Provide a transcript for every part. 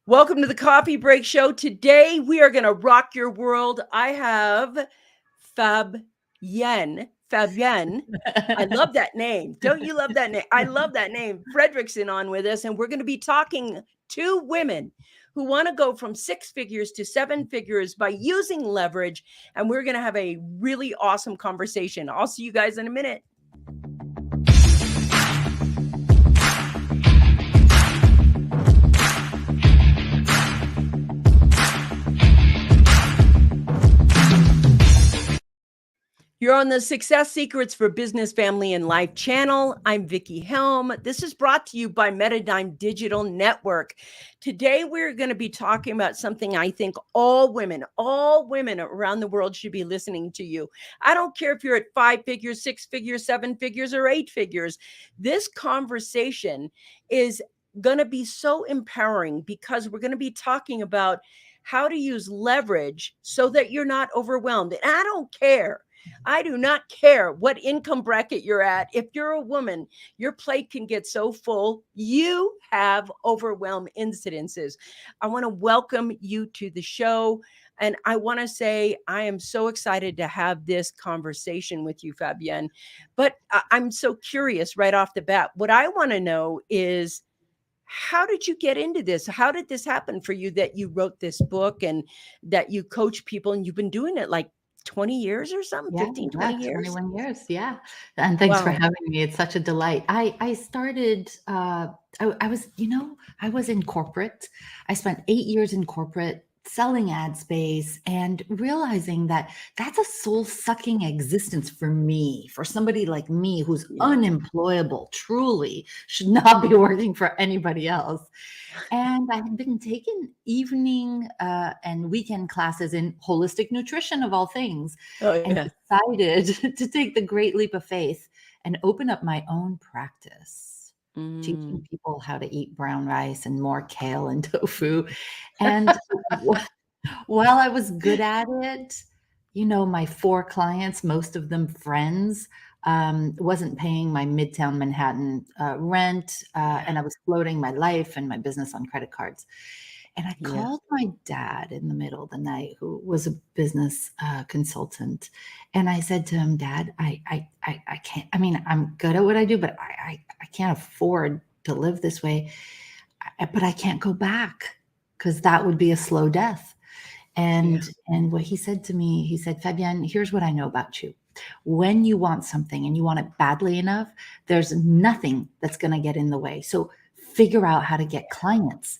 Welcome to the Coffee Break Show. Today we are going to rock your world. I have Fabienne. I love that name. Don't you love that name? I love that name. Fredrickson on with us, and we're going to be talking to women who want to go from 6 figures to 7 figures by using leverage, and we're going to have a really awesome conversation. I'll see you guys in a minute. You're on the Success Secrets for Business, Family, and Life channel. I'm Vicki Helm. This is brought to you by Metadime Digital Network. Today, we're going to be talking about something I think all women around the world should be listening to you. I don't care if you're at 5 figures, 6 figures, 7 figures, or 8 figures. This conversation is going to be so empowering because we're going to be talking about how to use leverage so that you're not overwhelmed. And I do not care what income bracket you're at. If you're a woman, your plate can get so full, you have overwhelm incidences. I want to welcome you to the show. And I want to say, I am so excited to have this conversation with you, Fabienne. But I'm so curious right off the bat. What I want to know is, how did you get into this? How did this happen for you that you wrote this book and that you coach people and you've been doing it like 20 years or something, 15, 20 years? 21 years. Yeah. And thanks for having me. It's such a delight. I started, I was in corporate. I spent 8 years in corporate selling ad space and realizing that that's a soul-sucking existence for me, for somebody like me who's unemployable, truly should not be working for anybody else. And I had been taking evening and weekend classes in holistic nutrition of all things, and decided to take the great leap of faith and open up my own practice, teaching people how to eat brown rice and more kale and tofu. And while I was good at it, my 4 clients, most of them friends, wasn't paying my Midtown Manhattan rent, and I was floating my life and my business on credit cards. And I called my dad in the middle of the night, who was a business consultant. And I said to him, Dad, I can't, I'm good at what I do, but I can't afford to live this way. But I can't go back because that would be a slow death. And what he said to me, he said, Fabienne, here's what I know about you. When you want something and you want it badly enough, there's nothing that's going to get in the way. So figure out how to get clients.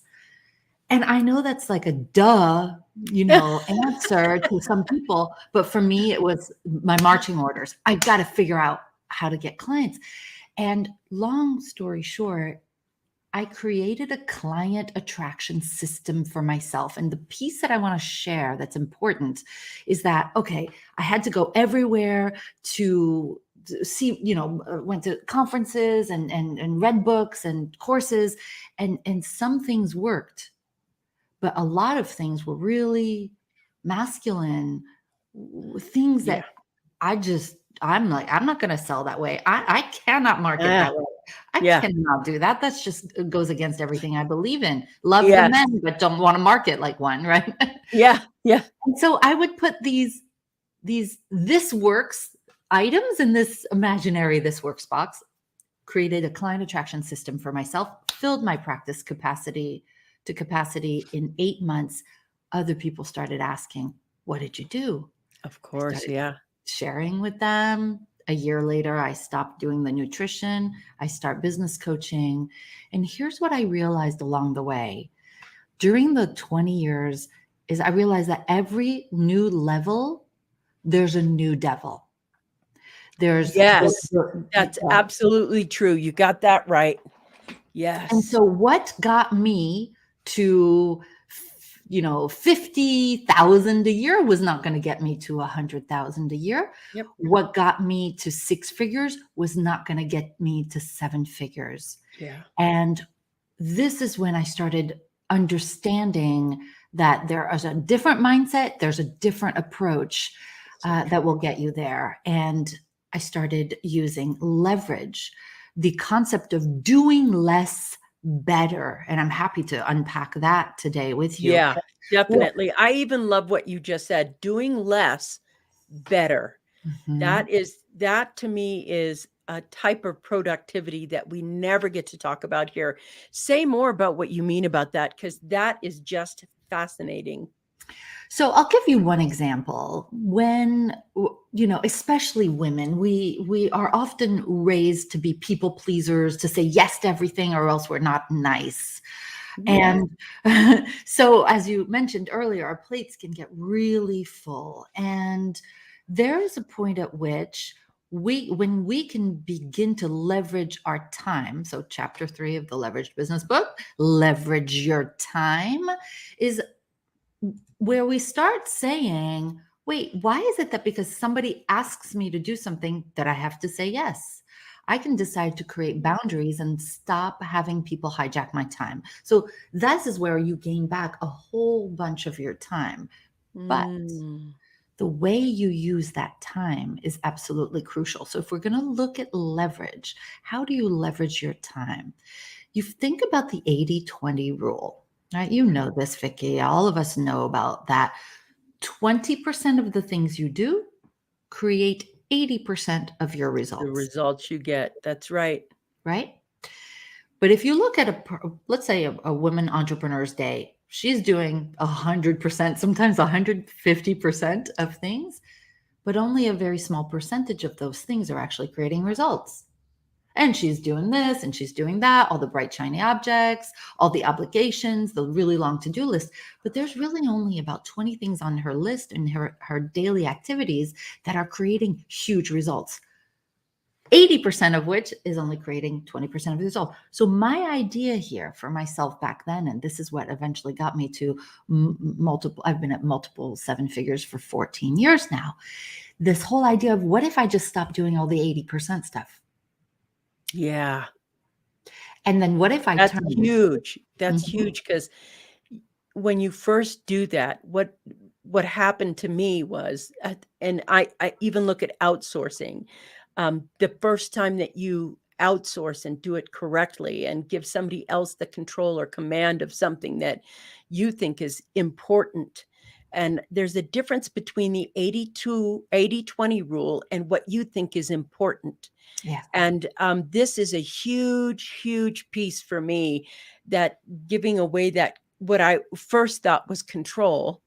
And I know that's like a answer to some people. But for me, it was my marching orders. I got to figure out how to get clients. And long story short, I created a client attraction system for myself. And the piece that I want to share that's important is that, okay, I had to go everywhere to see, went to conferences and read books and courses, and some things worked, but a lot of things were really masculine things that I'm like, I'm not going to sell that way. I cannot market that way. I cannot do that. That's just goes against everything I believe in. Love the men, but don't want to market like one, right? Yeah. And so I would put these this works items in this imaginary this works box, created a client attraction system for myself, filled my practice capacity to capacity in 8 months. Other people started asking, what did you do? Of course. Sharing with them. A year later, I stopped doing the nutrition. I start business coaching. And here's what I realized along the way. During the 20 years is I realized that every new level, there's a new devil. That's absolutely true. You got that right. Yes. And so what got me to 50,000 a year was not going to get me to 100,000 a year. Yep. What got me to 6 figures was not going to get me to 7 figures. Yeah. And this is when I started understanding that there is a different mindset. There's a different approach that will get you there. And I started using leverage, the concept of doing less better. And I'm happy to unpack that today with you. Yeah, definitely. I even love what you just said, doing less better. Mhm. That to me is a type of productivity that we never get to talk about here. Say more about what you mean about that, because that is just fascinating. So I'll give you one example. When, especially women, we are often raised to be people pleasers, to say yes to everything or else we're not nice. Yes. And so, as you mentioned earlier, our plates can get really full. And there is a point at which when we can begin to leverage our time. So, chapter 3 of the Leveraged Business book, leverage your time, is where we start saying, wait, why is it that because somebody asks me to do something that I have to say yes? I can decide to create boundaries and stop having people hijack my time. So this is where you gain back a whole bunch of your time. But Mm. the way you use that time is absolutely crucial. So if we're going to look at leverage, how do you leverage your time? You think about the 80-20 rule, right? You know this, Vicki. All of us know about that. 20% of the things you do create 80% of your The results, results you get. That's right. right? But if you look at let's say a woman entrepreneur's day, she's doing 100%, sometimes 150% of things, but only a very small percentage of those things are actually creating results. And she's doing this and she's doing that, all the bright, shiny objects, all the obligations, the really long to-do list. But there's really only about 20 things on her list and her daily activities that are creating huge results. 80% of which is only creating 20% of the result. So my idea here for myself back then, and this is what eventually got me to multiple, I've been at multiple seven figures for 14 years now. This whole idea of what if I just stop doing all the 80% stuff? Yeah. And then what if I That's turn? huge. That's Mhm. huge, because when you first do that, what happened to me was, and I even look at outsourcing. The first time that you outsource and do it correctly and give somebody else the control or command of something that you think is important. And there's a difference between the 80-20 rule and what you think is important. Yeah. And this is a huge, huge piece for me, that giving away that what I first thought was control,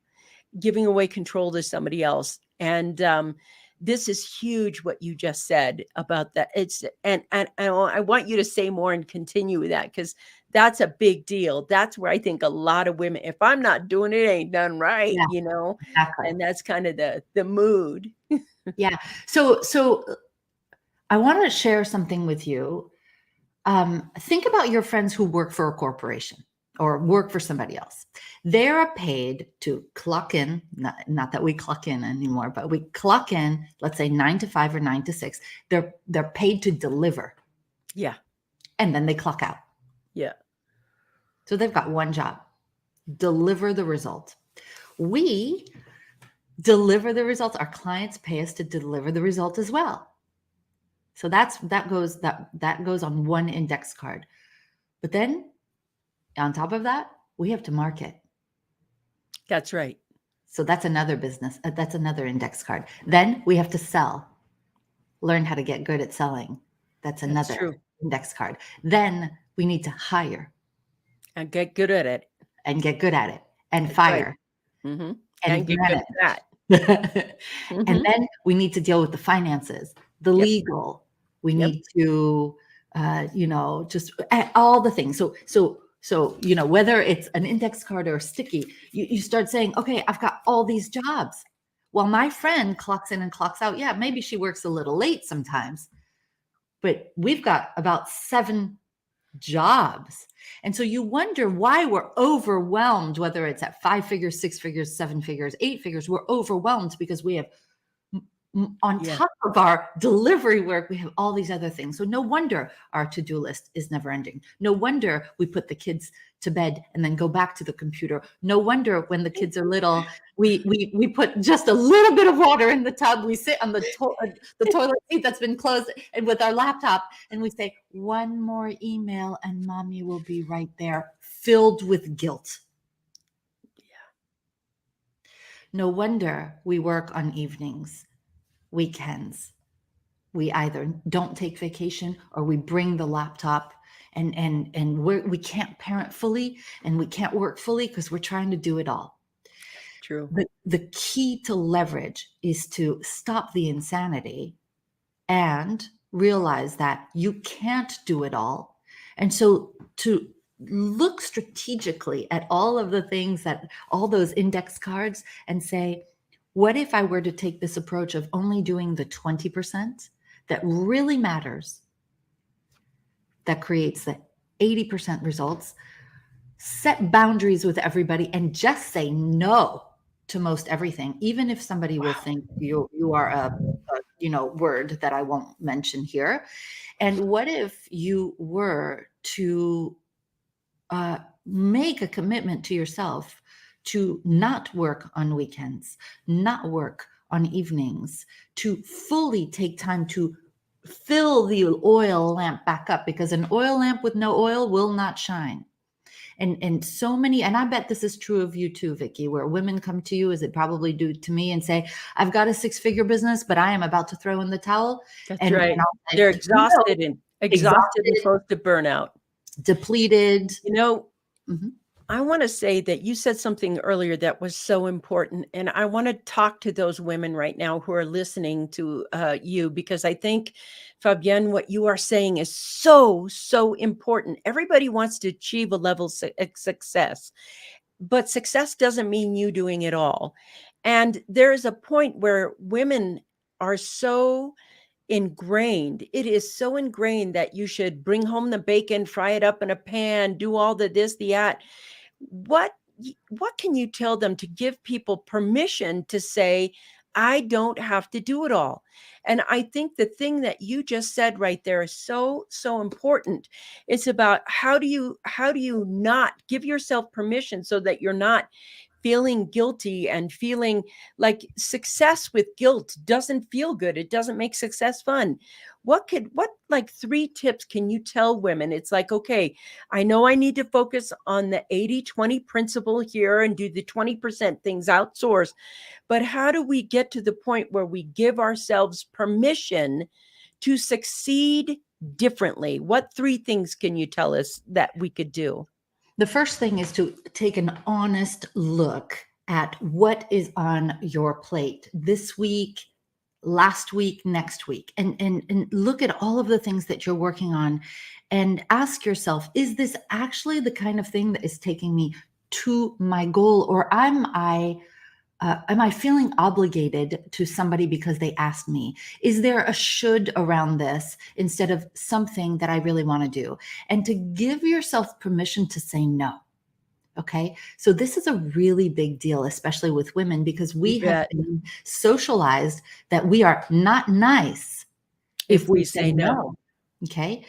giving away control to somebody else. And this is huge what you just said about that. It's and I want you to say more and continue with that, because that's a big deal. That's where I think a lot of women, if I'm not doing it, ain't done right, Yeah, exactly. and that's kind of the mood. Yeah. So I want to share something with you. Think about your friends who work for a corporation or work for somebody else. They're paid to clock in, not that we clock in anymore, but we clock in, let's say 9 to 5 or 9 to 6. They're paid to deliver, Yeah. and then they clock out. Yeah. So they've got one job: deliver the result. We deliver the results. Our clients pay us to deliver the result as well. So that goes on one index card. But then on top of that, we have to market. That's right. So that's another business. That's another index card. Then we have to sell, learn how to get good at selling. That's That's another true. index card. Then we need to hire And get good at it. and get good at it, and That's right. fire Mm-hmm. and And get good at that. manage. And Mm-hmm. then we need to deal with the finances, the Yep. legal. We Yep. need to, just all the things. So whether it's an index card or sticky, you start saying, okay, I've got all these jobs. Well, my friend clocks in and clocks out. Yeah, maybe she works a little late sometimes, but we've got about 7 jobs. And so you wonder why we're overwhelmed, whether it's at 5 figures, 6 figures, 7 figures, 8 figures. We're overwhelmed because we have On Yeah. top of our delivery work, we have all these other things. So no wonder our to-do list is never ending. No wonder we put the kids to bed and then go back to the computer. No wonder when the kids are little, we put just a little bit of water in the tub. We sit on the toilet seat that's been closed and with our laptop, and we say, one more email and mommy will be right there, filled with guilt. No wonder we work on evenings, weekends. We either don't take vacation or we bring the laptop, and we can't parent fully and we can't work fully because we're trying to do it all. True. The key to leverage is to stop the insanity and realize that you can't do it all. And so to look strategically at all of the things, that all those index cards, and say, what if I were to take this approach of only doing the 20% that really matters, that creates the 80% results, set boundaries with everybody, and just say no to most everything, even if somebody will think you are a word that I won't mention here. And what if you were to make a commitment to yourself to not work on weekends, not work on evenings, to fully take time to fill the oil lamp back up, because an oil lamp with no oil will not shine. And so many, and I bet this is true of you too, Vicki, where women come to you, as it probably do to me, and say, I've got a 6-figure business, but I am about to throw in the towel. That's right. And I'll say, They're exhausted and exhausted, close to burnout. depleted. I want to say that you said something earlier that was so important. And I want to talk to those women right now who are listening to you, because I think, Fabienne, what you are saying is so, so important. Everybody wants to achieve a level of success, but success doesn't mean you doing it all. And there is a point where women are so ingrained. It is so ingrained that you should bring home the bacon, fry it up in a pan, do all the this, the that. What can you tell them to give people permission to say, I don't have to do it all? And I think the thing that you just said right there is so, so important. It's about how do you not give yourself permission so that you're not feeling guilty and feeling like success with guilt doesn't feel good. It doesn't make success fun. What like 3 tips can you tell women? It's like, okay, I know I need to focus on the 80-20 principle here and do the 20% things outsource, but how do we get to the point where we give ourselves permission to succeed differently? What 3 things can you tell us that we could do? The first thing is to take an honest look at what is on your plate this week, last week, next week, and look at all of the things that you're working on and ask yourself, is this actually the kind of thing that is taking me to my goal, or am I feeling obligated to somebody because they asked me? Is there a should around this instead of something that I really want to do? And to give yourself permission to say no. Okay. So this is a really big deal, especially with women, because we have been socialized that we are not nice if we say no. Okay.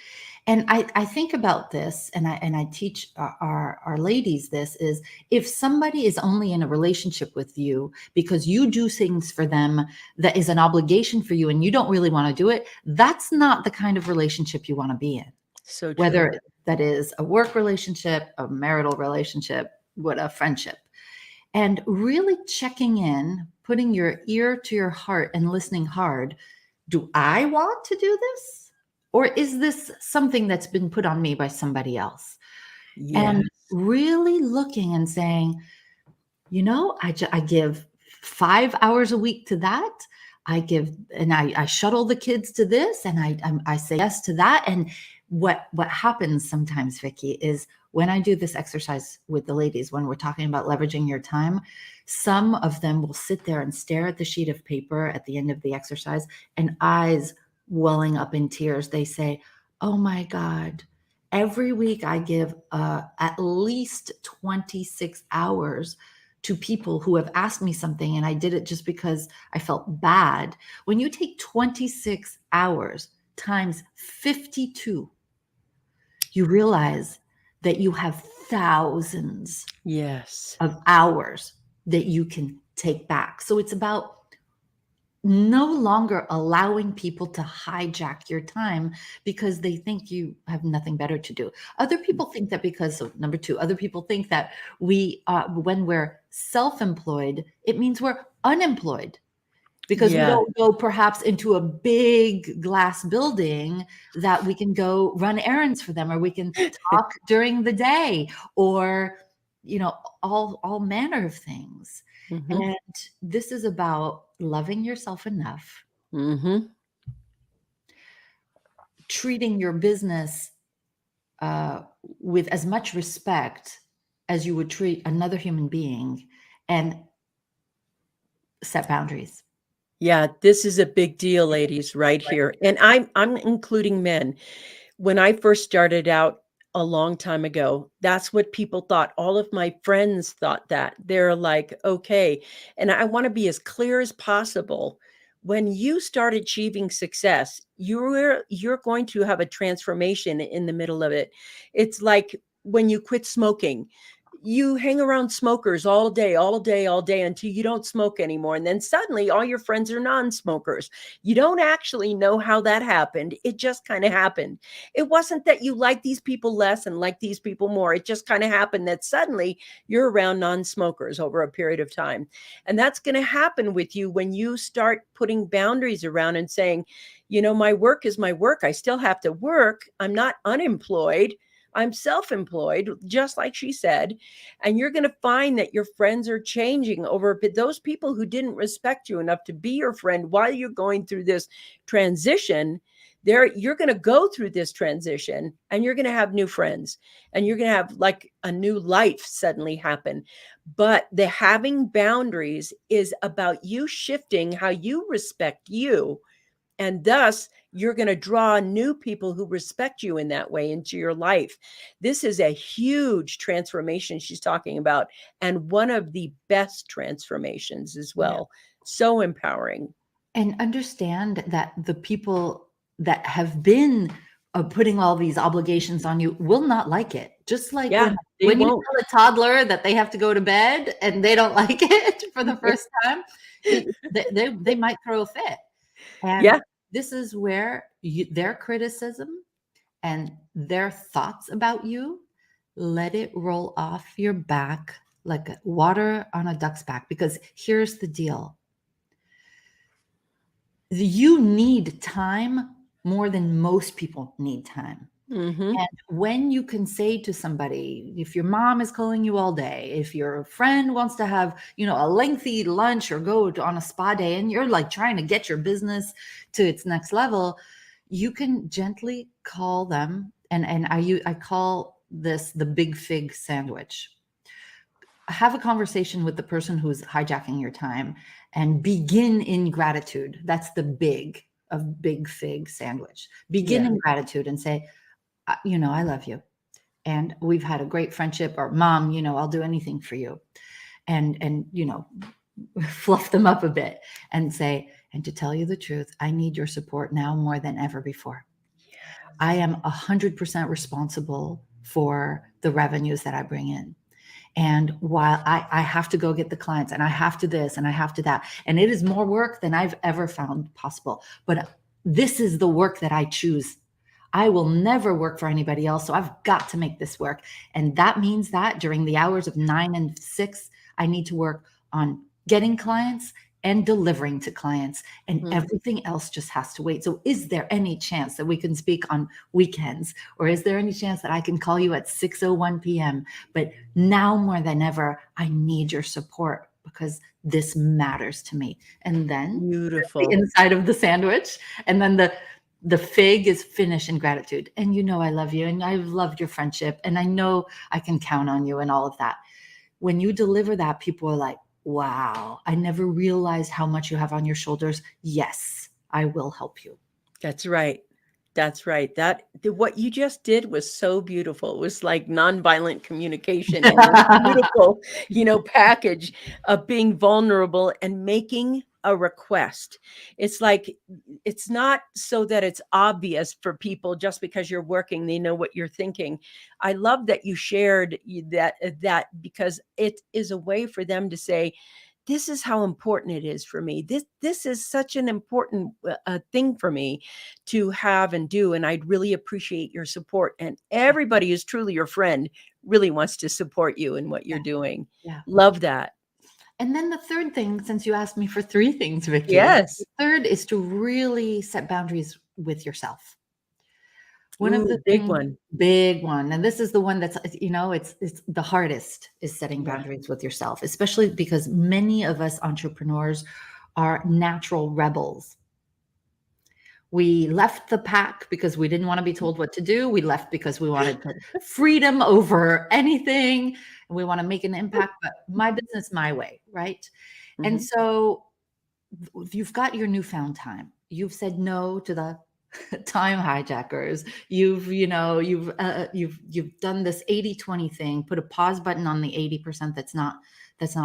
And I think about this, and I teach our ladies this, is if somebody is only in a relationship with you because you do things for them that is an obligation for you and you don't really want to do it, that's not the kind of relationship you want to be in. So true. Whether that is a work relationship, a marital relationship, a friendship. And really checking in, putting your ear to your heart and listening hard. Do I want to do this? Or is this something that's been put on me by somebody else? Yes. And really looking and saying, I give 5 hours a week to that. I shuttle the kids to this, and I say yes to that. And what happens sometimes, Vicki, is when I do this exercise with the ladies, when we're talking about leveraging your time, some of them will sit there and stare at the sheet of paper at the end of the exercise, and eyes welling up in tears. They say, oh my God, every week I give at least 26 hours to people who have asked me something and I did it just because I felt bad. When you take 26 hours times 52, you realize that you have thousands Yes. of hours that you can take back. So it's about no longer allowing people to hijack your time because they think you have nothing better to do. Other people think that because of number two, other people think that when we're self-employed, it means we're unemployed because we Yeah. don't go perhaps into a big glass building that we can go run errands for them, or we can talk during the day, or, all manner of things. Mm-hmm. And this is about loving yourself enough, Mm-hmm. treating your business with as much respect as you would treat another human being, and set boundaries. Yeah, this is a big deal, ladies, right here. And I'm including men. When I first started out a long time ago, that's what people thought. All of my friends thought that. They're like, okay. And I want to be as clear as possible. When you start achieving success, you're going to have a transformation in the middle of it. It's like when you quit smoking. You hang around smokers all day, all day, all day until you don't smoke anymore. And then suddenly all your friends are non-smokers. You don't actually know how that happened. It just kind of happened. It wasn't that you like these people less and like these people more. It just kind of happened that suddenly you're around non-smokers over a period of time. And that's going to happen with you when you start putting boundaries around and saying, my work is my work. I still have to work. I'm not unemployed. I'm self-employed, just like she said. And you're going to find that your friends are changing over, but those people who didn't respect you enough to be your friend while you're going through this transition, you're going to go through this transition and you're going to have new friends and you're going to have like a new life suddenly happen. But the having boundaries is about you shifting how you respect you. And thus, you're going to draw new people who respect you in that way into your life. This is a huge transformation she's talking about, and one of the best transformations as well. So empowering. And understand that the people that have been putting all these obligations on you will not like it. Just like Yeah, they when you won't. tell a toddler that they have to go to bed and they don't like it for the first time, they might throw a fit. And Yeah. this is where their criticism and their thoughts about you, let it roll off your back like water on a duck's back. Because here's the deal. You need time more than most people need time. Mm-hmm. And when you can say to somebody, if your mom is calling you all day, if your friend wants to have, a lengthy lunch or go on a spa day, and you're like trying to get your business to its next level, you can gently call them. And I call this the big fig sandwich. Have a conversation with the person who's hijacking your time and begin in gratitude. That's the big fig sandwich. Begin in gratitude and say, I love you. And we've had a great friendship, or mom, I'll do anything for you. And fluff them up a bit and say, and to tell you the truth, I need your support now more than ever before. I am 100% responsible for the revenues that I bring in. And while I have to go get the clients, and I have to this and I have to that, and it is more work than I've ever found possible, but this is the work that I choose. I will never work for anybody else. So I've got to make this work. And that means that during the hours of 9 and 6, I need to work on getting clients and delivering to clients, and everything else just has to wait. So is there any chance that we can speak on weekends, or is there any chance that I can call you at 6:01 p.m.? But now more than ever, I need your support because this matters to me. And then Beautiful. the inside of the sandwich, and then the fig is finished in gratitude. And I love you, and I've loved your friendship, and I know I can count on you, and all of that. When you deliver that, people are like, wow, I never realized how much you have on your shoulders. Yes, I will help you. That's right. That's right. What you just did was so beautiful. It was like nonviolent communication in this beautiful, package of being vulnerable and making a request. It's like, it's not so that it's obvious for people just because you're working, they know what you're thinking. I love that you shared that because it is a way for them to say, this is how important it is for me. This is such an important thing for me to have and do. And I'd really appreciate your support. And everybody who's truly your friend really wants to support you in what you're doing. Yeah. Love that. And then the third thing, since you asked me for 3 things, Vicky, Yes. the third is to really set boundaries with yourself. One of Ooh, the big things, one. big one, and this is the one that's, it's the hardest, is setting Yeah. boundaries with yourself, especially because many of us entrepreneurs are natural rebels. We left the pack because we didn't want to be told what to do. We left because we wanted freedom over anything, and we want to make an impact, but my business, my way, right? And Mhm. so you've got your newfound time. You've said no to the time hijackers. You've done this 80-20 thing, put a pause button on the 80% that's not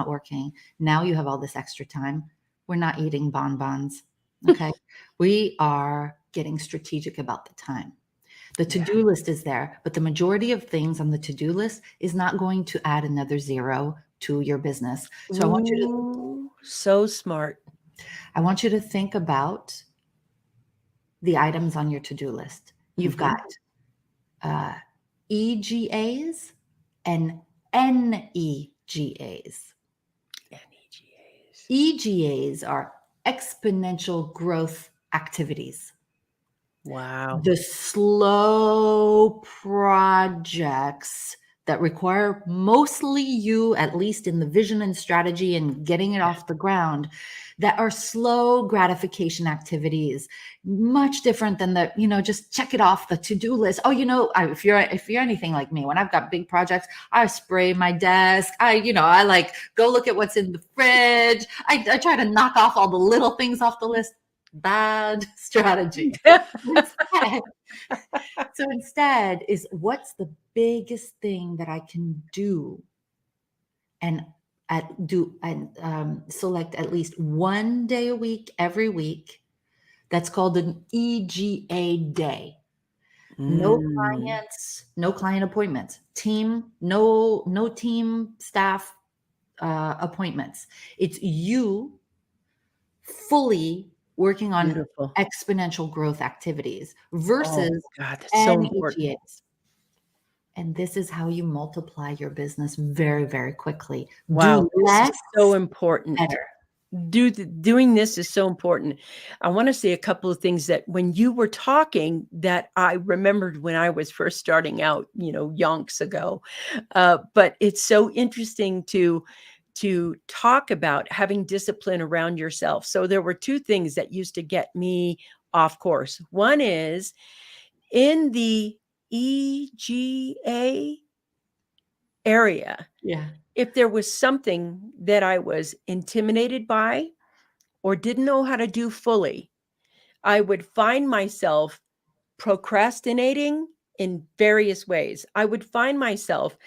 working. Now you have all this extra time. We're not eating bonbons. Okay. We are getting strategic about the time. The to-do list is there, but the majority of things on the to-do list is not going to add another zero to your business. So Ooh, so smart. I want you to think about the items on your to-do list. You've Mhm. got EGAs and NEGAs. NEGAs. EGAs are exponential growth activities. Wow. The slow projects that require mostly you, at least in the vision and strategy and getting it off the ground, that are slow gratification activities, much different than the, just check it off the to-do list. Oh, if you're anything like me, when I've got big projects, I spray my desk. I like go look at what's in the fridge. I try to knock off all the little things off the list. Bad strategy. Instead is, what's the biggest thing that I can do, and select at least one day a week, every week. That's called an EGA day. No Mm. clients, no client appointments, no team staff appointments. It's you fully working on Beautiful. exponential growth activities Oh, versus God, that's so important. NEGAs. And this is how you multiply your business very, very quickly. Wow, Do this is less, so important. better. Doing this is so important. I wanna say a couple of things that when you were talking that I remembered when I was first starting out, yonks ago. But it's so interesting to talk about having discipline around yourself. So there were 2 things that used to get me off course. One is in the EGA area, Yeah. if there was something that I was intimidated by or didn't know how to do fully, I would find myself procrastinating in various ways. I would find myself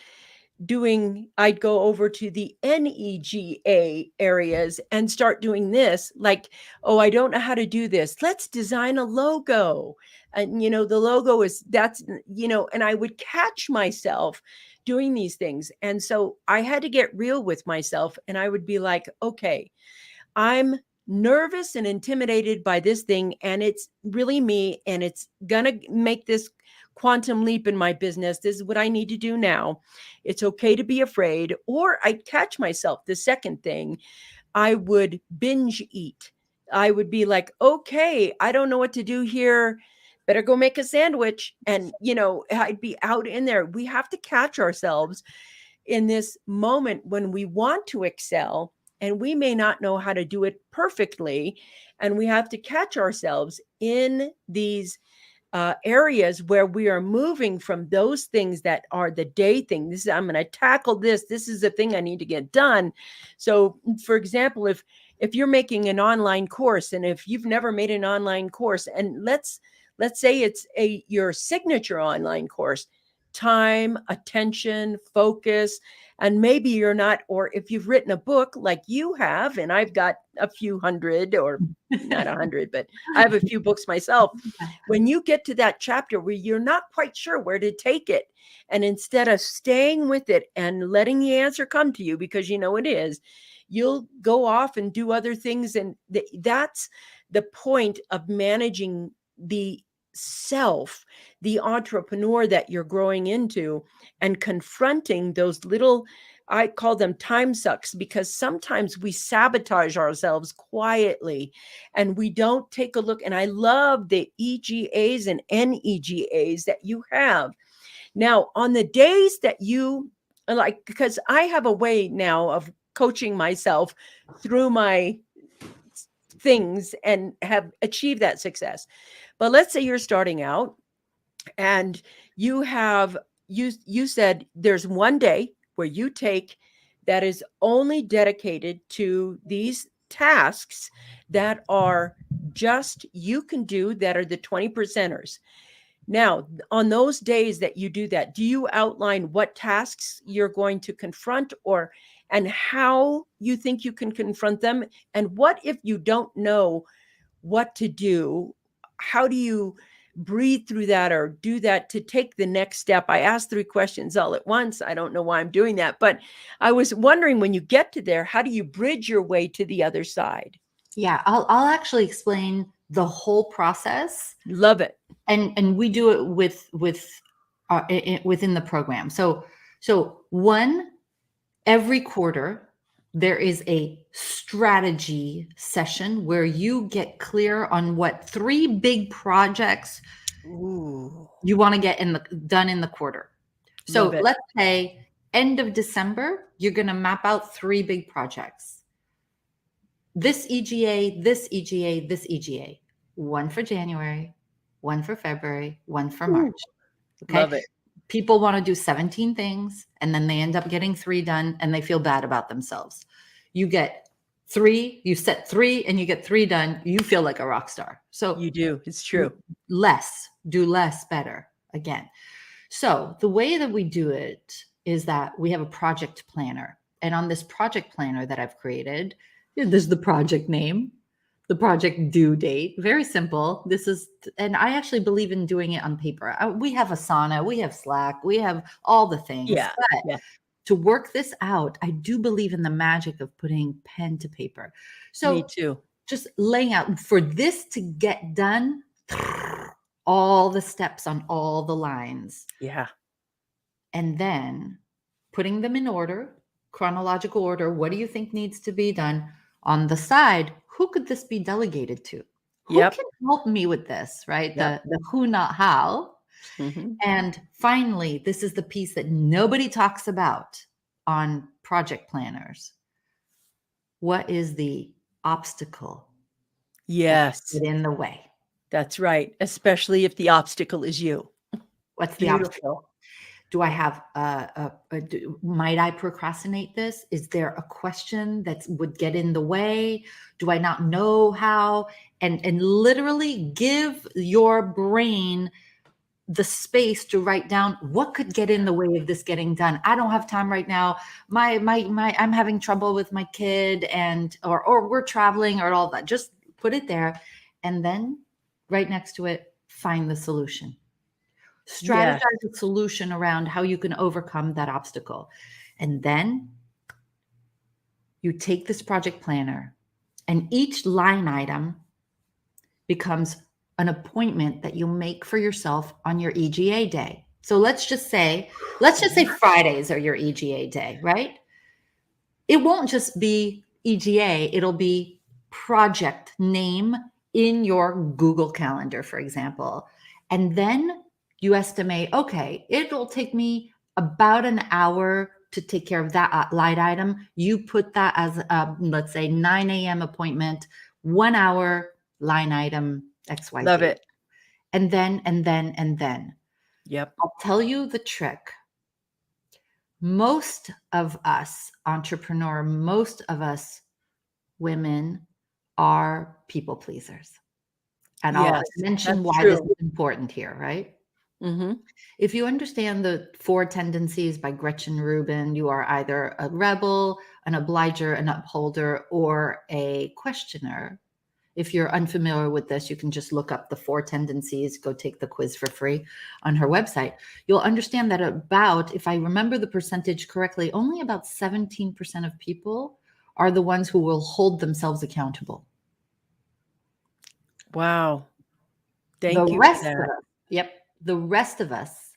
I'd go over to the NEGA areas and start doing this, like, oh, I don't know how to do this. Let's design a logo. And, the logo and I would catch myself doing these things. And so I had to get real with myself and I would be like, okay, I'm nervous and intimidated by this thing, and it's really me, and it's gonna make this quantum leap in my business. This is what I need to do now. It's okay to be afraid. Or I'd catch myself. The second thing, I would binge eat. I would be like, okay, I don't know what to do here. Better go make a sandwich. And, I'd be out in there. We have to catch ourselves in this moment when we want to excel and we may not know how to do it perfectly. And we have to catch ourselves in these areas where we are moving from those things that are the day thing. I'm going to tackle this. This is the thing I need to get done. So, for example, if you're making an online course, and if you've never made an online course, and let's let's say it's your signature online course, time, attention, focus, and maybe you're not, or if you've written a book like you have, and I've got a few hundred, or not 100, but I have a few books myself. When you get to that chapter where you're not quite sure where to take it, and instead of staying with it and letting the answer come to you because you know it is, you'll go off and do other things. And that's the point of managing the self, the entrepreneur that you're growing into, and confronting those little, I call them time sucks, because sometimes we sabotage ourselves quietly and we don't take a look. And I love the EGAs and NEGAs that you have. Now, on the days that you like, because I have a way now of coaching myself through my things and have achieved that success. But let's say you're starting out and you have you said there's one day where you take that is only dedicated to these tasks that are just you can do, that are the 20 percenters. Now, on those days that you do that, do you outline what tasks you're going to confront, or and how you think you can confront them? And what if you don't know what to do? How do you breathe through that or do that to take the next step? I asked 3 questions all at once. I don't know why I'm doing that, but I was wondering, when you get to there, how do you bridge your way to the other side? Yeah, I'll actually explain the whole process. Love it. And we do it within the program. So one, every quarter there is a strategy session where you get clear on what 3 big projects Ooh, you want to get done in the quarter. So love it. let's say end of December, you're going to map out 3 big projects. This EGA, this EGA, this EGA. One for January, one for February, one for March. Okay. Love it. People want to do 17 things and then they end up getting 3 done and they feel bad about themselves. You get 3, you set 3 and you get 3 done. You feel like a rock star. So You do. It's true. do less better again. So the way that we do it is that we have a project planner. And on this project planner that I've created, there's the project name, the project due date. Very simple. And I actually believe in doing it on paper. We have Asana, we have Slack, we have all the things. Yeah. But Yeah. to work this out, I do believe in the magic of putting pen to paper. So Me too. just laying out for this to get done, all the steps on all the lines. Yeah. And then putting them in order, chronological order. What do you think needs to be done? On the side, who could this be delegated to? Who Yep. can help me with this, right? Yep. The who, not how. Mm-hmm. And finally, this is the piece that nobody talks about on project planners. What is the obstacle Yes. that's in the way? That's right. Especially if the obstacle is you. What's the Beautiful. obstacle? Do I have might I procrastinate this? Is there a question that would get in the way? Do I not know how? And literally give your brain the space to write down what could get in the way of this getting done. I don't have time right now. My I'm having trouble with my kid, and or we're traveling, or all that. Just put it there, and then right next to it, find the solution. Strategize a solution around how you can overcome that obstacle. And then you take this project planner, and each line item becomes an appointment that you make for yourself on your EGA day. So let's just say Fridays are your EGA day, right? It won't just be EGA, it'll be project name in your Google Calendar, for example. And then you estimate, okay, it'll take me about an hour to take care of that line item. You put that as a, let's say 9 a.m. appointment, 1 hour line item, XYZ. Love it. And then. Yep. I'll tell you the trick. Most of us most of us women are people pleasers. And I'll Yes, mention that's why this true. is important here, right? Mm-hmm. If you understand the Four Tendencies by Gretchen Rubin, you are either a rebel, an obliger, an upholder, or a questioner. If you're unfamiliar with this, you can just look up the Four Tendencies, go take the quiz for free on her website. You'll understand that about, if I remember the percentage correctly, only about 17% of people are the ones who will hold themselves accountable. Wow. The Thank you for rest of that. us, yep, the rest of us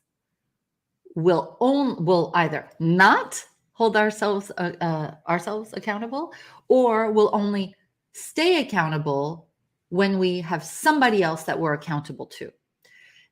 will either not hold ourselves accountable, or will only stay accountable when we have somebody else that we're accountable to.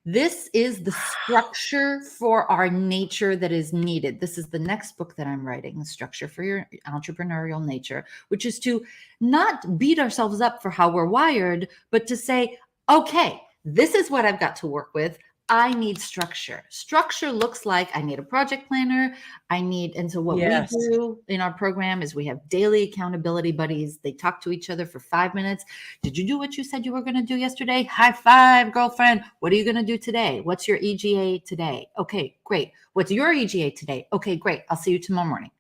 This is the structure for our nature that is needed. This is the next book that I'm writing, The Structure for Your Entrepreneurial Nature, which is to not beat ourselves up for how we're wired, but to say, okay, this is what I've got to work with. I need structure. Structure looks like I need a project planner. And so what we Yes. do in our program is we have daily accountability buddies. They talk to each other for 5 minutes. Did you do what you said you were going to do yesterday? High five, girlfriend. What are you going to do today? What's your EGA today? Okay, great. What's your EGA today? Okay, great. I'll see you tomorrow morning.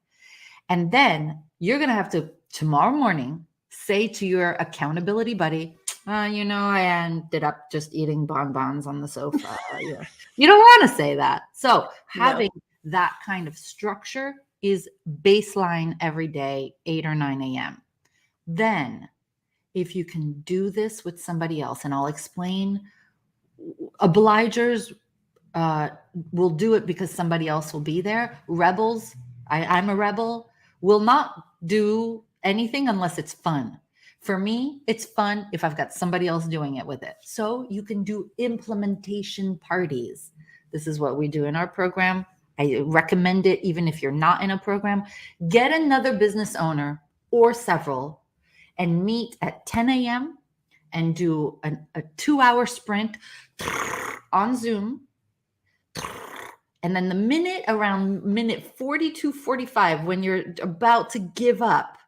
And then you're going to have to tomorrow morning say to your accountability buddy, I ended up just eating bonbons on the sofa. Yeah. You don't want to say that. So having that kind of structure is baseline every day, 8 or 9 a.m. Then if you can do this with somebody else, and I'll explain, obligers will do it because somebody else will be there. Rebels, I'm a rebel, will not do anything unless it's fun. For me, it's fun if I've got somebody else doing it with it. So you can do implementation parties. This is what we do in our program. I recommend it even if you're not in a program. Get another business owner or several and meet at 10 a.m. and do a 2-hour sprint on Zoom. And then around minute 42, 45, when you're about to give up,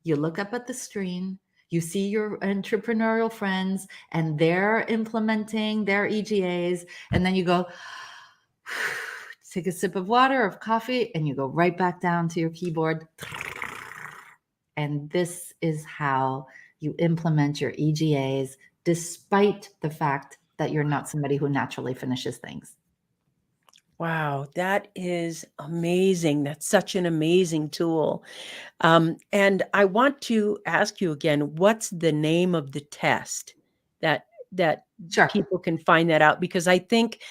you look up at the screen, you see your entrepreneurial friends, and they're implementing their EGAs. And then you go, take a sip of water or of coffee, and you go right back down to your keyboard. And this is how you implement your EGAs, despite the fact that you're not somebody who naturally finishes things. Wow, that is amazing. That's such an amazing tool. And I want to ask you again, what's the name of the test that Sure. people can find that out? Because I think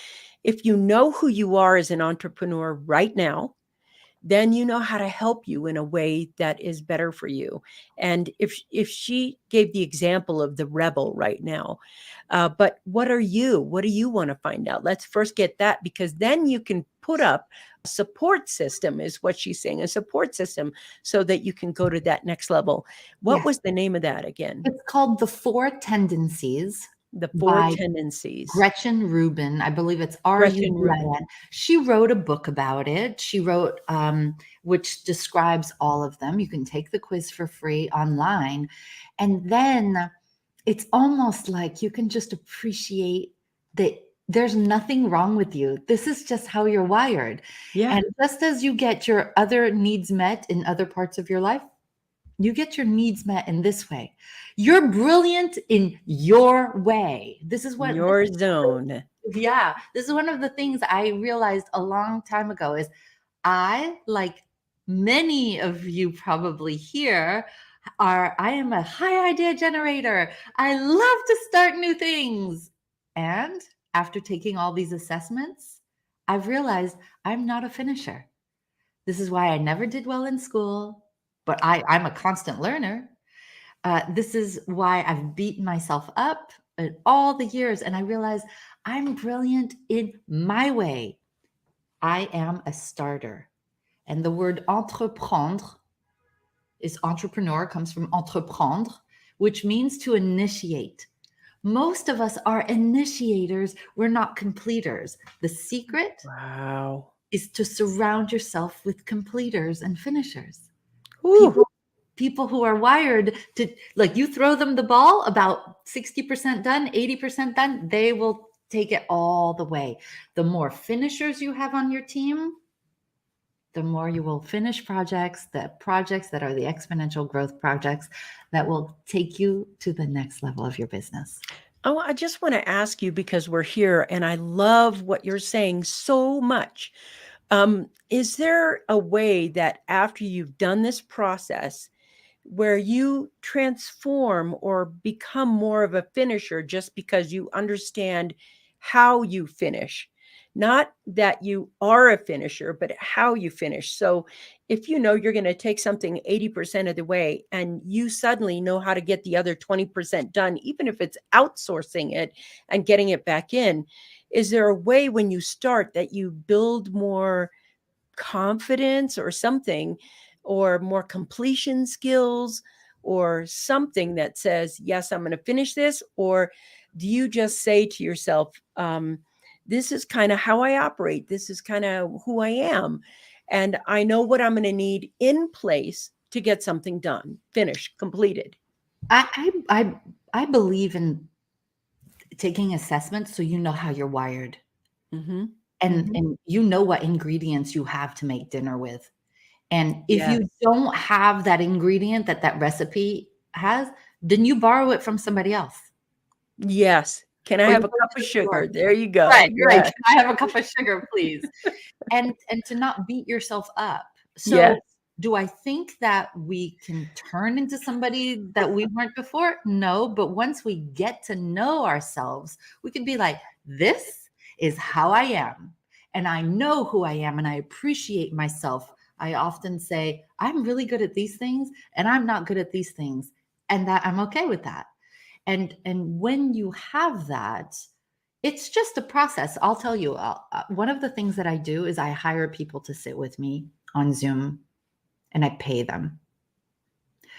if you know who you are as an entrepreneur right now, then you know how to help you in a way that is better for you. And if she gave the example of the rebel right now, but what are you? What do you want to find out? Let's first get that, because then you can put up a support system, is what she's saying, a support system, so that you can go to that next level. What was the name of that again? It's called The Four Tendencies. The Four By Tendencies. Gretchen Rubin. I believe it's Gretchen Rubin. Rubin. She wrote a book about it. She wrote, which describes all of them. You can take the quiz for free online. And then it's almost like you can just appreciate that there's nothing wrong with you. This is just how you're wired. Yeah. And just as you get your other needs met in other parts of your life, you get your needs met in this way. You're brilliant in your way. This is what your zone. Yeah. This is one of the things I realized a long time ago is I, like many of you probably here, I am a high idea generator. I love to start new things. And after taking all these assessments, I've realized I'm not a finisher. This is why I never did well in school, but I'm a constant learner. This is why I've beaten myself up in all the years, and I realize I'm brilliant in my way. I am a starter. And the word entreprendre is entrepreneur, comes from entreprendre, which means to initiate. Most of us are initiators. We're not completers. The secret Wow. is to surround yourself with completers and finishers. Ooh. people who are wired to, like, you throw them the ball about 60% done, 80% done, they will take it all the way. The more finishers you have on your team, the more you will finish projects, the projects that are the exponential growth projects that will take you to the next level of your business. Oh, I just want to ask you, because we're here and I love what you're saying so much. Is there a way that after you've done this process where you transform or become more of a finisher just because you understand how you finish? Not that you are a finisher, but how you finish. So if you know you're going to take something 80% of the way and you suddenly know how to get the other 20% done, even if it's outsourcing it and getting it back in, is there a way when you start that you build more confidence or something, or more completion skills, or something that says, yes, I'm going to finish this? Or do you just say to yourself, this is kind of how I operate, this is kind of who I am, and I know what I'm going to need in place to get something done, finished, completed? I believe in taking assessments so you know how you're wired. Mm-hmm. And Mm-hmm. and you know what ingredients you have to make dinner with. And if you Yes. don't have that ingredient that recipe has, then you borrow it from somebody else. Yes. Can I Or you have a go cup to of the store. sugar? There you go. Right, right. Yeah. "Can I have a cup of sugar, please?" And to not beat yourself up. Yes. So, do I think that we can turn into somebody that we weren't before? No, but once we get to know ourselves, we can be like, "This is how I am, and I know who I am, and I appreciate myself." I often say, "I'm really good at these things, and I'm not good at these things," and that I'm okay with that. And when you have that, it's just a process. I'll tell you, one of the things that I do is I hire people to sit with me on Zoom and I pay them.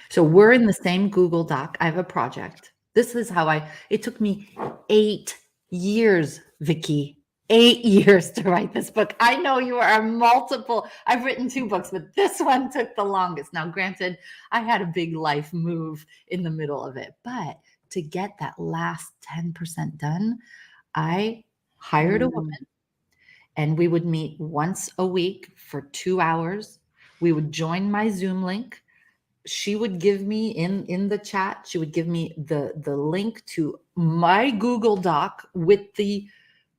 So we're in the same Google Doc. I have a project. This is how it took me 8 years, Vicky, 8 years to write this book. I know you are multiple. I've written 2 books, but this one took the longest. Now, granted, I had a big life move in the middle of it, but to get that last 10% done, I hired a Mm. woman and we would meet once a week for 2 hours. We would join my Zoom link. She would give me in the chat, she would give me the link to my Google Doc with the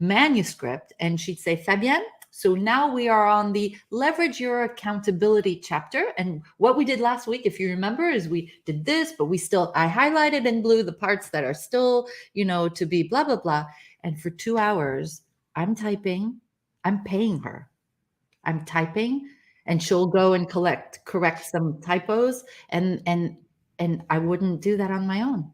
manuscript, and she'd say, Fabienne, so now we are on the leverage your accountability chapter. And what we did last week, if you remember, is we did this, but I highlighted in blue the parts that are still, to be blah, blah, blah. And for 2 hours, I'm typing, I'm paying her. I'm typing and she'll go and correct some typos, and I wouldn't do that on my own.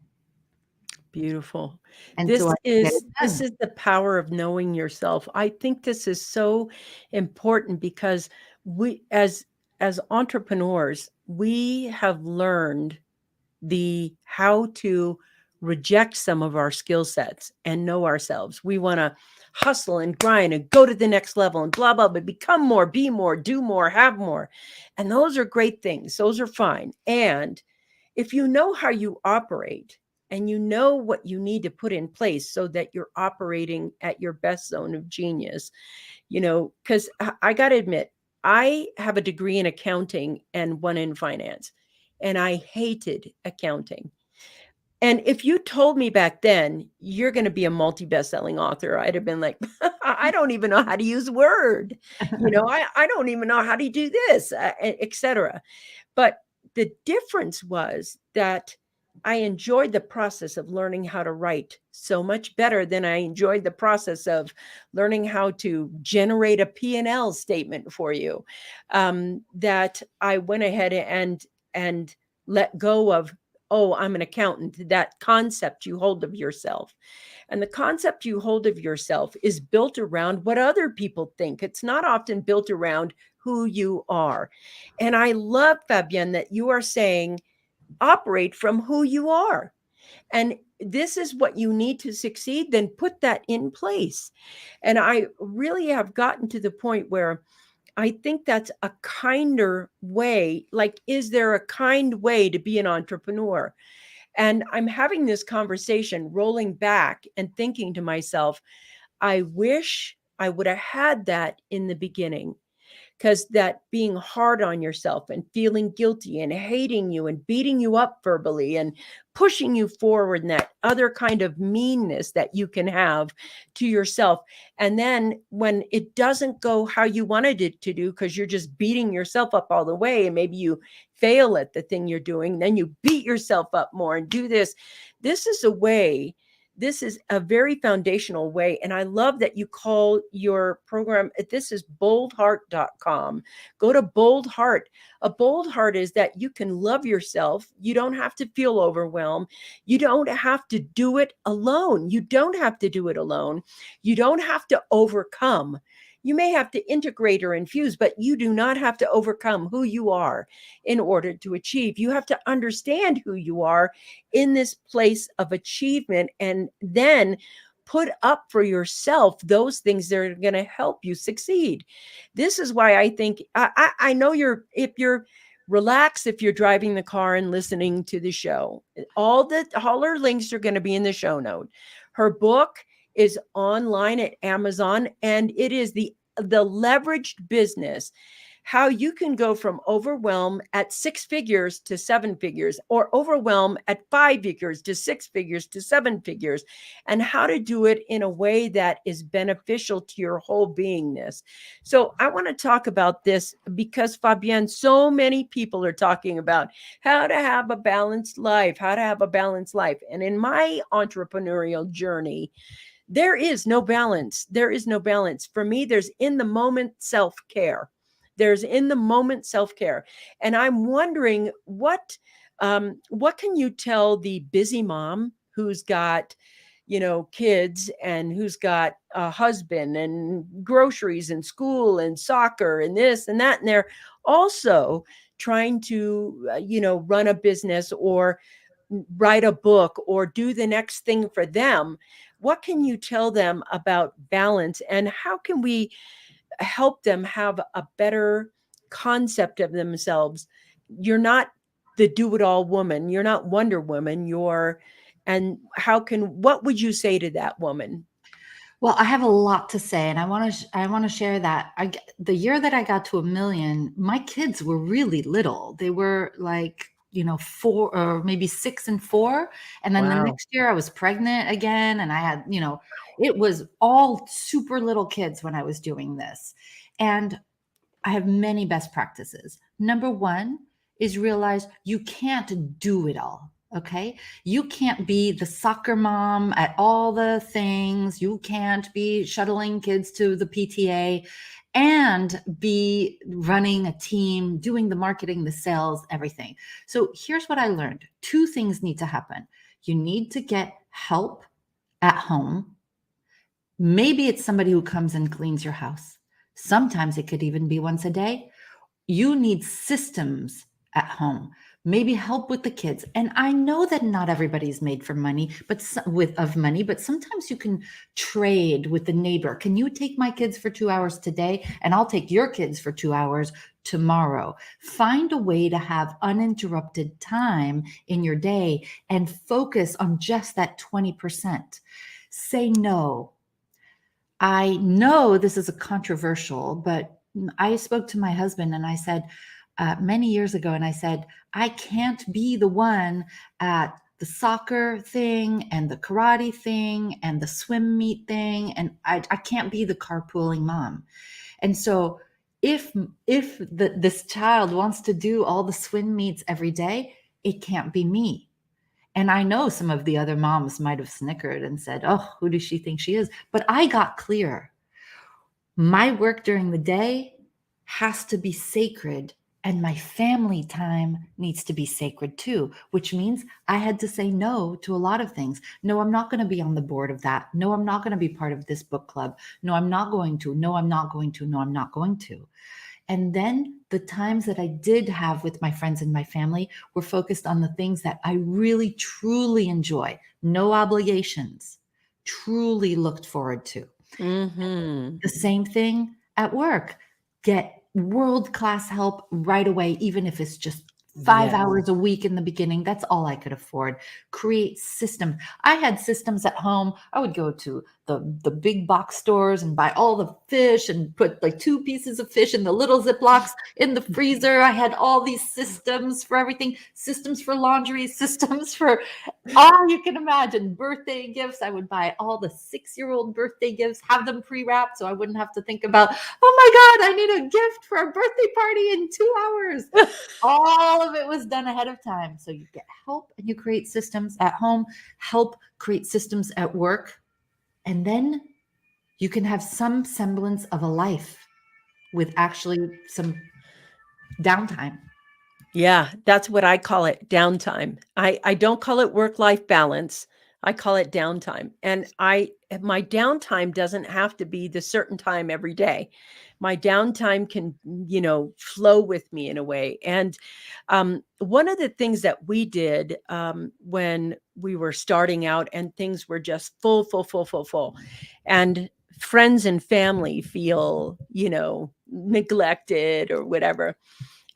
Beautiful. And so This I get it is this done. is the power of knowing yourself. I think this is so important because we as entrepreneurs, we have learned the how to reject some of our skill sets and know ourselves. We want to hustle and grind and go to the next level and blah blah, but become more, be more, do more, have more. And those are great things. Those are fine. And if you know how you operate and you know what you need to put in place so that you're operating at your best zone of genius, because I got to admit, I have a degree in accounting and one in finance, and I hated accounting. And if you told me back then, you're going to be a multi best-selling author, I'd have been like, I don't even know how to use Word. I don't even know how to do this, etc. But the difference was that I enjoyed the process of learning how to write so much better than I enjoyed the process of learning how to generate a P&L statement for you. That I went ahead and let go of, oh, I'm an accountant, that concept you hold of yourself. And the concept you hold of yourself is built around what other people think. It's not often built around who you are. And I love, Fabienne, that you are saying operate from who you are. And this is what you need to succeed, then put that in place. And I really have gotten to the point where I think that's a kinder way. Like, is there a kind way to be an entrepreneur? And I'm having this conversation, rolling back and thinking to myself, I wish I would have had that in the beginning, because that being hard on yourself and feeling guilty and hating you and beating you up verbally and pushing you forward, and that other kind of meanness that you can have to yourself. And then when it doesn't go how you wanted it to do, because you're just beating yourself up all the way, and maybe you fail at the thing you're doing, then you beat yourself up more and do this. This is a way. This is a very foundational way. And I love that you call your program, this is boldheart.com. Go to Bold Heart. A bold heart is that you can love yourself. You don't have to feel overwhelmed. You don't have to do it alone. You don't have to do it alone. You don't have to overcome. You may have to integrate or infuse, but you do not have to overcome who you are in order to achieve. You have to understand who you are in this place of achievement, and then put up for yourself those things that are going to help you succeed. This is why I think I know if you're relaxed, if you're driving the car and listening to the show, all her links are going to be in the show note. Her book is online at Amazon, and it is the leveraged business, how you can go from overwhelm at 6 figures to 7 figures, or overwhelm at 5 figures to 6 figures to 7 figures, and how to do it in a way that is beneficial to your whole beingness. So I want to talk about this because, Fabienne, so many people are talking about how to have a balanced life, And in my entrepreneurial journey, there is no balance. There is no balance. For me, there's in the moment self-care. And I'm wondering what can you tell the busy mom who's got, kids, and who's got a husband and groceries and school and soccer and this and that, and they're also trying to, run a business or write a book or do the next thing for them. What can you tell them about balance, and how can we help them have a better concept of themselves? You're not the do-it-all woman. You're not Wonder Woman. What would you say to that woman? Well, I have a lot to say, and I want to share that. The year that I got to 1 million, my kids were really little. They were like, 4 or maybe 6 and 4. And then the Wow. next year I was pregnant again, and I had, it was all super little kids when I was doing this. And I have many best practices. Number one is realize you can't do it all. Okay. You can't be the soccer mom at all the things. You can't be shuttling kids to the PTA and be running a team, doing the marketing, the sales, everything. So here's what I learned. 2 things need to happen. You need to get help at home. Maybe it's somebody who comes and cleans your house. Sometimes it could even be once a day. You need systems at home, maybe help with the kids. And I know that not everybody's made for money, but sometimes you can trade with the neighbor. Can you take my kids for 2 hours today? And I'll take your kids for 2 hours tomorrow. Find a way to have uninterrupted time in your day and focus on just that 20%. Say no. I know this is a controversial, but I spoke to my husband and I said, many years ago, and I said, I can't be the one at the soccer thing and the karate thing and the swim meet thing. And I can't be the carpooling mom. And so if this child wants to do all the swim meets every day, it can't be me. And I know some of the other moms might have snickered and said, oh, who does she think she is? But I got clear. My work during the day has to be sacred, and my family time needs to be sacred too, which means I had to say no to a lot of things. No, I'm not going to be on the board of that. No, I'm not going to be part of this book club. No, I'm not going to. No, I'm not going to. No, I'm not going to. And then the times that I did have with my friends and my family were focused on the things that I really, truly enjoy. No obligations, truly looked forward to. Mm-hmm. The same thing at work. Get world-class help right away, even if it's just 5 Yes. hours a week in the beginning. That's all I could afford. Create systems. I had systems at home. I would go to the big box stores and buy all the fish and put like 2 pieces of fish in the little Ziplocs in the freezer. I had all these systems for everything, systems for laundry, systems for all you can imagine. Birthday gifts. I would buy all the 6-year-old birthday gifts, have them pre-wrapped so I wouldn't have to think about, oh my God, I need a gift for a birthday party in 2 hours. All of it was done ahead of time. So you get help and you create systems at home, help create systems at work. And then you can have some semblance of a life with actually some downtime. Yeah, that's what I call it, downtime. I don't call it work-life balance. I call it downtime. And my downtime doesn't have to be the certain time every day. My downtime can, flow with me in a way. And one of the things that we did when we were starting out and things were just full, full, full, full, full, and friends and family feel, neglected or whatever.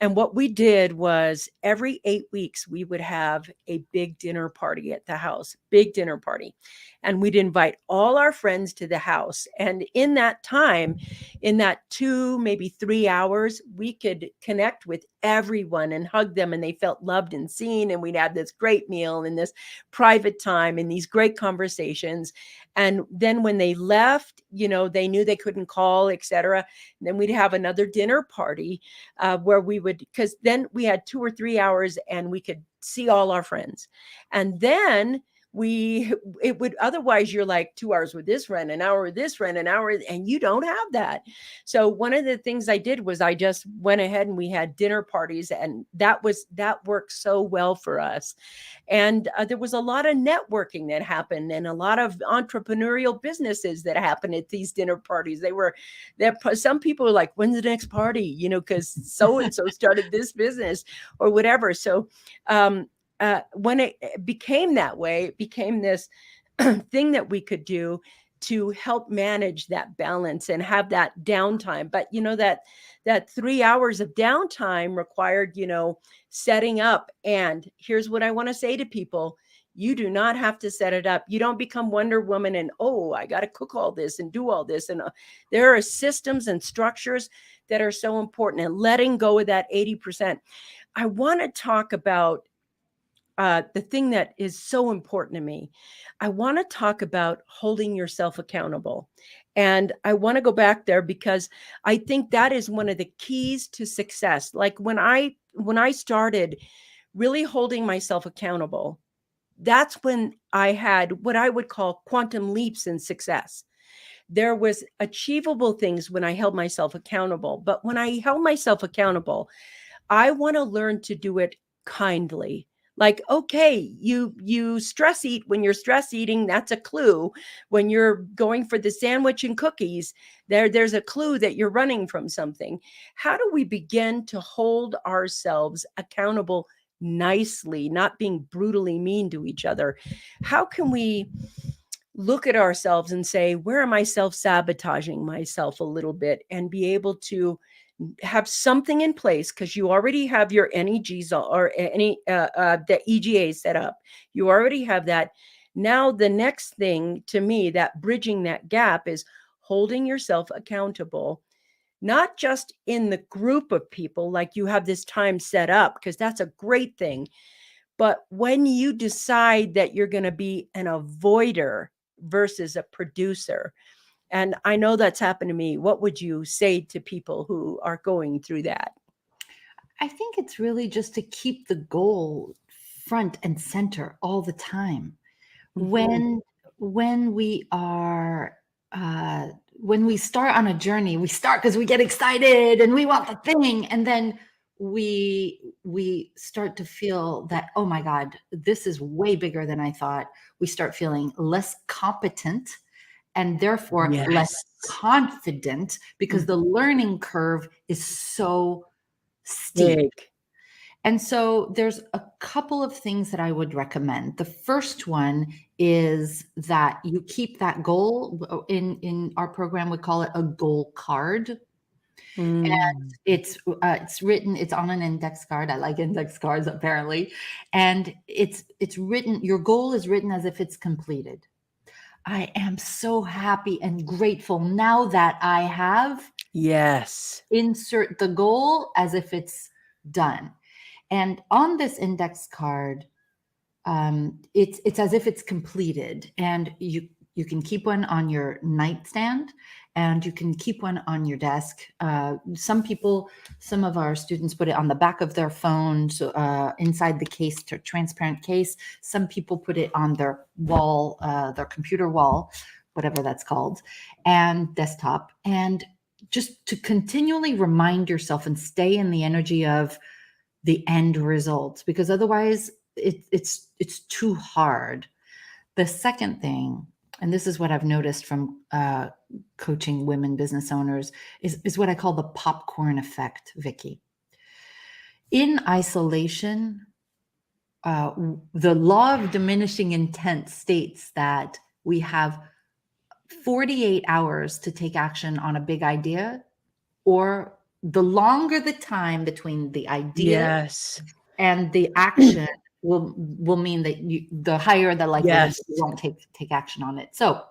And what we did was every 8 weeks, we would have a big dinner party at the house, big dinner party. And we'd invite all our friends to the house. And in that time, in that 2, maybe 3 hours, we could connect with everyone and hug them. And they felt loved and seen. And we'd have this great meal and this private time and these great conversations. And then when they left, they knew they couldn't call, etc. And then we'd have another dinner party where we would, because then we had 2 or 3 hours and we could see all our friends. And then it would, otherwise you're like 2 hours with this friend, an hour with this friend, an hour, and you don't have that. So one of the things I did was I just went ahead and we had dinner parties, and that worked so well for us. And there was a lot of networking that happened and a lot of entrepreneurial businesses that happened at these dinner parties. Some people were like, when's the next party? Because so-and-so started this business or whatever. So when it became that way, it became this thing that we could do to help manage that balance and have that downtime. But that 3 hours of downtime required, setting up. And here's what I want to say to people. You do not have to set it up. You don't become Wonder Woman and, oh, I got to cook all this and do all this. And there are systems and structures that are so important, and letting go of that 80%. I want to talk about the thing that is so important to me. I want to talk about holding yourself accountable. And I want to go back there because I think that is one of the keys to success. Like when I started really holding myself accountable, that's when I had what I would call quantum leaps in success. There was achievable things when I held myself accountable, but when I held myself accountable, I want to learn to do it kindly. Like, okay, you stress eat when you're stress eating. That's a clue. When you're going for the sandwich and cookies, there's a clue that you're running from something. How do we begin to hold ourselves accountable nicely, not being brutally mean to each other? How can we look at ourselves and say, where am I self-sabotaging myself a little bit, and be able to have something in place? Because you already have your NEGs or the EGAs set up. You already have that. Now, the next thing to me, that bridging that gap, is holding yourself accountable, not just in the group of people, like you have this time set up, because that's a great thing. But when you decide that you're going to be an avoider versus a producer, and I know that's happened to me, what would you say to people who are going through that? I think it's really just to keep the goal front and center all the time. Mhm. When we are when we start on a journey, we start because we get excited and we want the thing, and then we start to feel that, oh my God, this is way bigger than I thought. We start feeling less competent and therefore less Yes. confident because the learning curve is so steep. Big. And so there's a couple of things that I would recommend. The first one is that you keep that goal. In our program, we call it a goal card. Mm. It's written, it's on an index card. I like index cards apparently. And it's written, your goal is written as if it's completed. I am so happy and grateful now that I have Yes. insert the goal as if it's done. And on this index card, it's as if it's completed, and you can keep one on your nightstand, and you can keep one on your desk. Some of our students put it on the back of their phone, so inside the case, transparent case. Some people put it on their wall, their computer wall, whatever that's called, and desktop, and just to continually remind yourself and stay in the energy of the end result, because otherwise it's too hard. The second thing, and this is what I've noticed from coaching women business owners, is what I call the popcorn effect, Vicky. In isolation, the law of diminishing intent states that we have 48 hours to take action on a big idea, or the longer the time between the idea Yes. and the action will mean that the higher the likelihood Yes. that you won't take action on it. So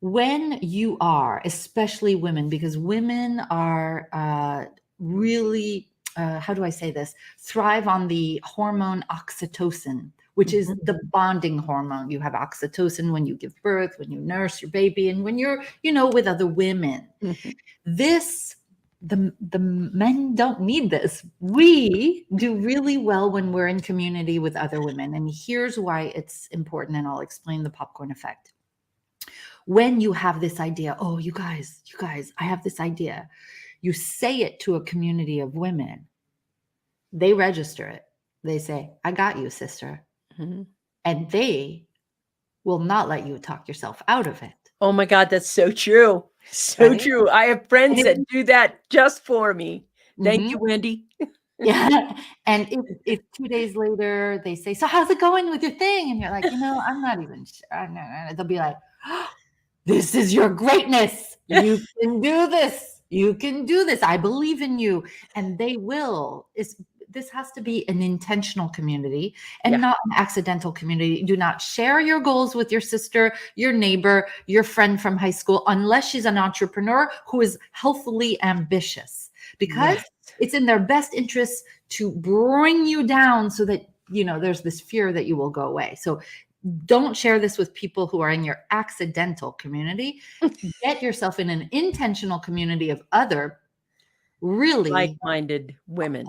when you are, especially women, because women are really, how do I say this, thrive on the hormone oxytocin, which is the bonding hormone. You have oxytocin when you give birth, when you nurse your baby, and when you're, with other women. This, the men don't need this. We do really well when we're in community with other women. And here's why it's important, and I'll explain the popcorn effect. When you have this idea, oh, you guys, I have this idea. You say it to a community of women. They register it. They say, I got you, sister. And they will not let you talk yourself out of it. Oh my God, that's so true. So Right? true. I have friends that do that just for me. Thank you, Wendy. Yeah. And if 2 days later they say, so how's it going with your thing? And you're like, I'm not even sure. They'll be like, oh, this is your greatness. You can do this. You can do this. I believe in you. And they will. This has to be an intentional community and not an accidental community. Do not share your goals with your sister, your neighbor, your friend from high school, unless she's an entrepreneur who is healthily ambitious, because it's in their best interest to bring you down so that, there's this fear that you will go away. So don't share this with people who are in your accidental community. Get yourself in an intentional community of other really like-minded women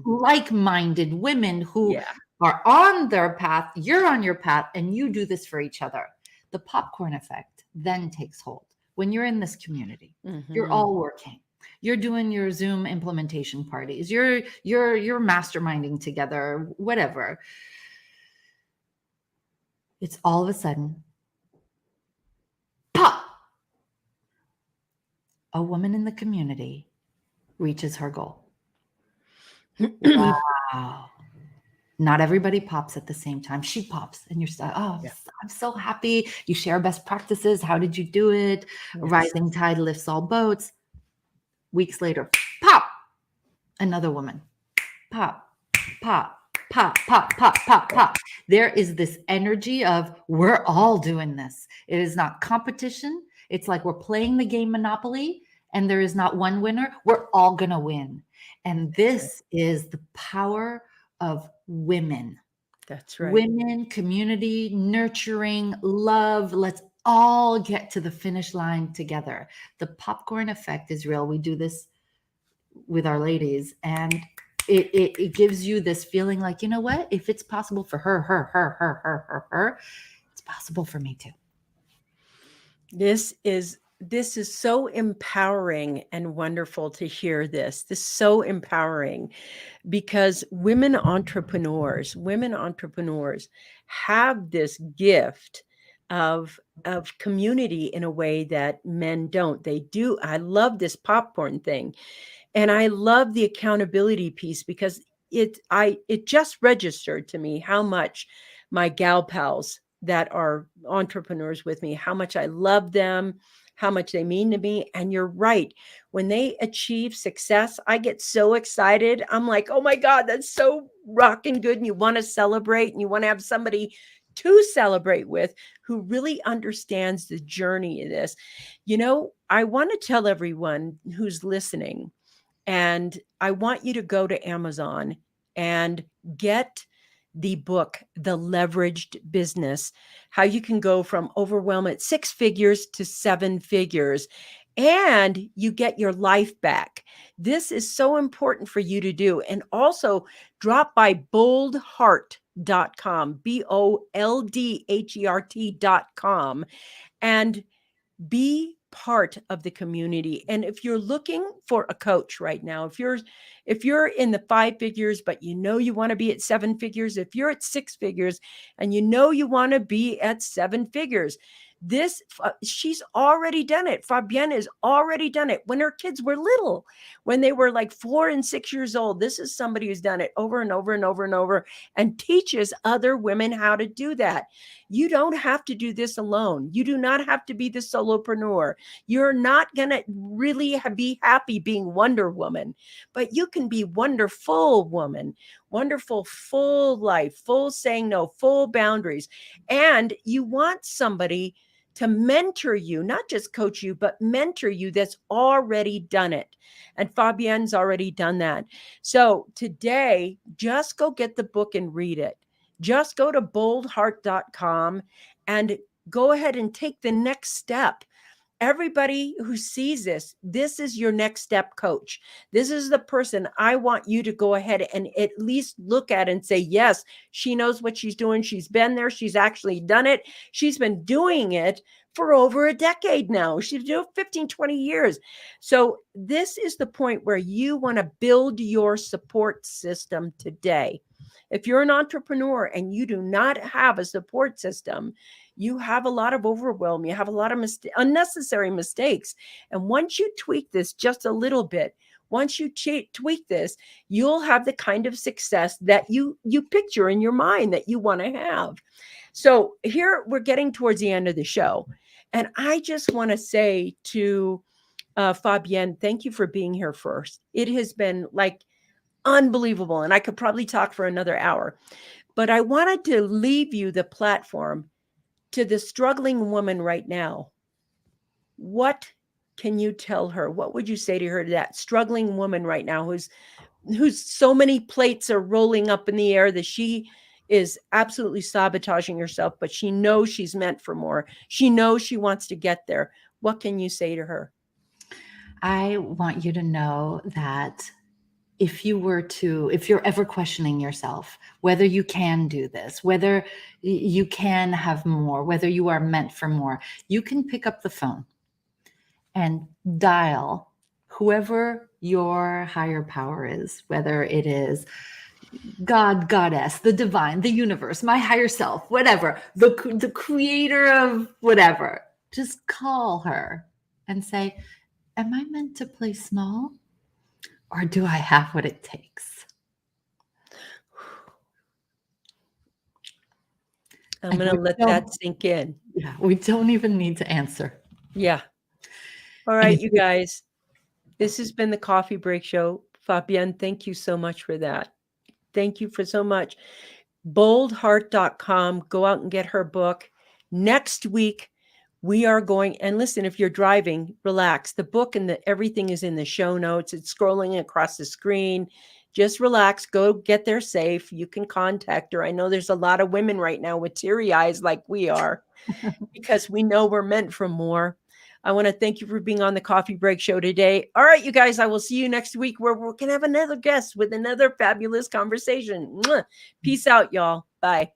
who are on their path. You're on your path, and you do this for each other. The popcorn effect then takes hold when you're in this community. You're all working. You're doing your Zoom implementation parties. You're masterminding together, whatever. It's all of a sudden, pop! A woman in the community reaches her goal. Wow. Not everybody pops at the same time. She pops, and you're I'm so happy. You share best practices. How did you do it? A rising tide lifts all boats. Weeks later, pop! Another woman. Pop, pop, pop, pop, pop, pop, pop. There is this energy of we're all doing this. It is not competition. It's like we're playing the game Monopoly, and there is not one winner. We're all going to win. And this is the power of women. That's right. Women, community, nurturing, love. Let's all get to the finish line together. The popcorn effect is real. We do this with our ladies, and it gives you this feeling like, you know what? If it's possible for her, it's possible for me too. This is so empowering and wonderful to hear this. This is so empowering, because women entrepreneurs have this gift of community in a way that men don't. They do. I love this popcorn thing. And I love the accountability piece, because it just registered to me how much my gal pals that are entrepreneurs with me, how much I love them, how much they mean to me. And you're right. When they achieve success, I get so excited. I'm like, oh my God, that's so rocking good. And you want to celebrate and you want to have somebody to celebrate with who really understands the journey of this. I want to tell everyone who's listening, and I want you to go to Amazon and get the book, The Leveraged Business, how you can go from overwhelm at 6 figures to 7 figures, and you get your life back. This is so important for you to do. And also drop by boldheart.com, boldhert.com, and be part of the community. And if you're looking for a coach right now, if you're in the 5 figures but you want to be at 7 figures, if you're at 6 figures and you want to be at 7 figures, she's already done it. Fabienne has already done it when her kids were little, when they were like 4 and 6 years old. This is somebody who's done it over and over and over and over and teaches other women how to do that. You don't have to do this alone. You do not have to be the solopreneur. You're not going to really be happy being Wonder Woman, but you can be wonderful woman, wonderful, full life, full saying no, full boundaries. And you want somebody to mentor you, not just coach you, but mentor you that's already done it. And Fabienne's already done that. So today, just go get the book and read it. Just go to boldheart.com and go ahead and take the next step. Everybody who sees this is your next step coach. This is the person I want you to go ahead and at least look at and say, yes, she knows what she's doing. She's been there. She's actually done it. She's been doing it for over a decade now. She's doing 15, 20 years. So this is the point where you want to build your support system today. If you're an entrepreneur and you do not have a support system, you have a lot of overwhelm. You have a lot of unnecessary mistakes. And once you tweak this just a little bit, once you tweak this, you'll have the kind of success that you picture in your mind that you want to have. So here we're getting towards the end of the show. And I just want to say to Fabienne, thank you for being here first. It has been like unbelievable. And I could probably talk for another hour. But I wanted to leave you the platform to the struggling woman right now. What can you tell her? What would you say to her, to that struggling woman right now who's so many plates are rolling up in the air that she is absolutely sabotaging herself, but she knows she's meant for more. She knows she wants to get there. What can you say to her? I want you to know that if you're ever questioning yourself, whether you can do this, whether you can have more, whether you are meant for more, you can pick up the phone and dial whoever your higher power is, whether it is God, goddess, the divine, the universe, my higher self, whatever, the creator of whatever. Just call her and say, am I meant to play small? Or do I have what it takes? I'm going to let that sink in. Yeah, we don't even need to answer. Yeah. All right, you guys. This has been the Coffee Break Show. Fabienne, thank you so much for that. Thank you for so much. Boldheart.com. Go out and get her book. Next week, we are going, and listen, if you're driving, relax. The book and everything is in the show notes. It's scrolling across the screen. Just relax. Go get there safe. You can contact her. I know there's a lot of women right now with teary eyes like we are because we know we're meant for more. I want to thank you for being on the Coffee Break Show today. All right, you guys, I will see you next week where we're going to have another guest with another fabulous conversation. Peace out, y'all. Bye.